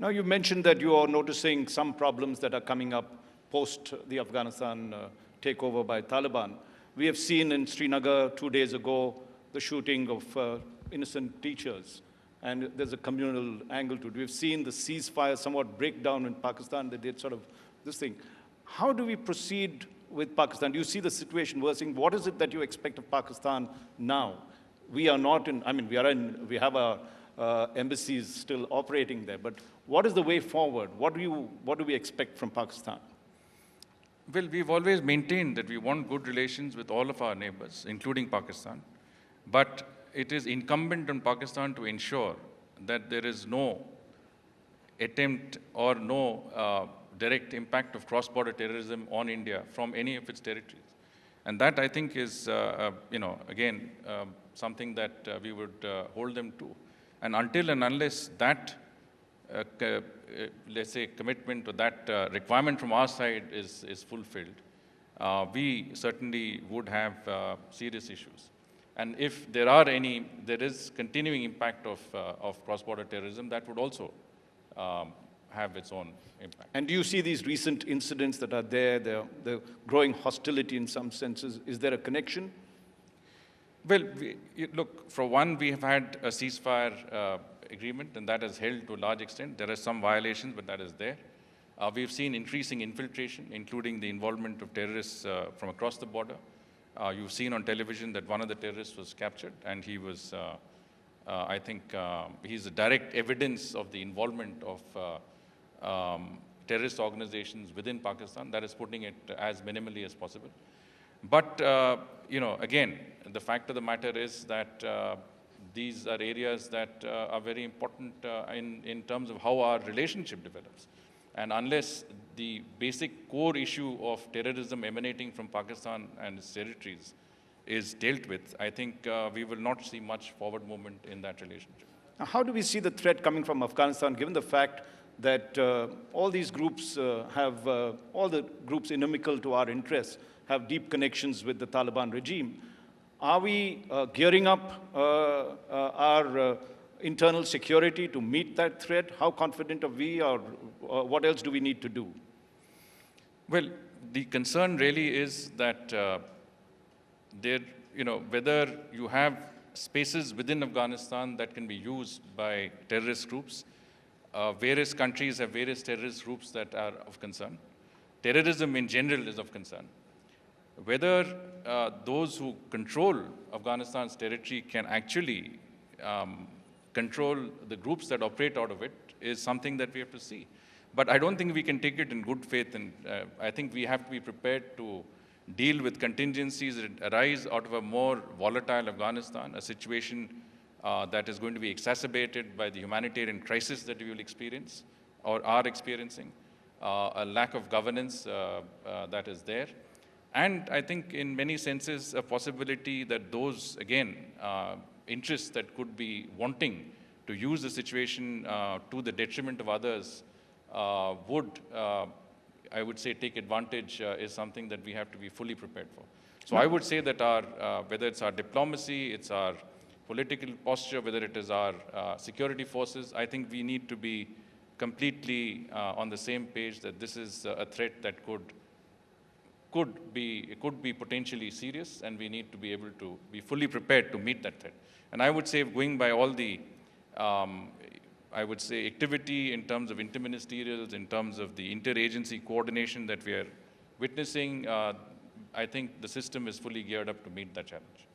Now, you mentioned that you are noticing some problems that are coming up post the Afghanistan takeover by Taliban. We have seen in Srinagar 2 days ago the shooting of innocent teachers, and there's a communal angle to it. We've seen the ceasefire somewhat break down in Pakistan. They did sort of this thing. How do we proceed with Pakistan? Do you see the situation worsening? What is it that you expect of Pakistan now? We are not in, I mean, we have our embassies still operating there, but what is the way forward? What do we expect from Pakistan? Well, we've always maintained that we want good relations with all of our neighbors, including Pakistan. But it is incumbent on Pakistan to ensure that there is no attempt or no direct impact of cross-border terrorism on India from any of its territories. And that, I think, is, again, something that we would hold them to. And until and unless that, let's say, commitment or that requirement from our side is fulfilled, we certainly would have serious issues. And if there is continuing impact of cross-border terrorism, that would also have its own impact. And do you see these recent incidents that are there, the growing hostility in some senses? Is there a connection? Well, look, for one, we have had a ceasefire agreement, and that has held to a large extent. There are some violations, but that is there. We've seen increasing infiltration, including the involvement of terrorists from across the border. You've seen on television that one of the terrorists was captured, and he was, I think, he's a direct evidence of the involvement of terrorist organizations within Pakistan. That is putting it as minimally as possible. But, again, the fact of the matter is that these are areas that are very important in terms of how our relationship develops. And unless the basic core issue of terrorism emanating from Pakistan and its territories is dealt with, I think we will not see much forward movement in that relationship. Now, how do we see the threat coming from Afghanistan, given the fact that all these groups all the groups inimical to our interests have deep connections with the Taliban regime? Are we gearing up our internal security to meet that threat? How confident are we, or what else do we need to do? Well, the concern really is that whether you have spaces within Afghanistan that can be used by terrorist groups. Various countries have various terrorist groups that are of concern. Terrorism in general is of concern. Whether those who control Afghanistan's territory can actually control the groups that operate out of it is something that we have to see. But I don't think we can take it in good faith, and I think we have to be prepared to deal with contingencies that arise out of a more volatile Afghanistan, a situation that is going to be exacerbated by the humanitarian crisis that we will experience or are experiencing, a lack of governance that is there. And I think in many senses, a possibility that those, again, interests that could be wanting to use the situation to the detriment of others would, I would say, take advantage is something that we have to be fully prepared for. So I would say that whether it's our diplomacy, it's our political posture, whether it is our security forces, I think we need to be completely on the same page that this is a threat that could be potentially serious, and we need to be able to be fully prepared to meet that threat. And I would say, going by all the, I would say, activity in terms of interministerials, in terms of the interagency coordination that we are witnessing, I think the system is fully geared up to meet that challenge.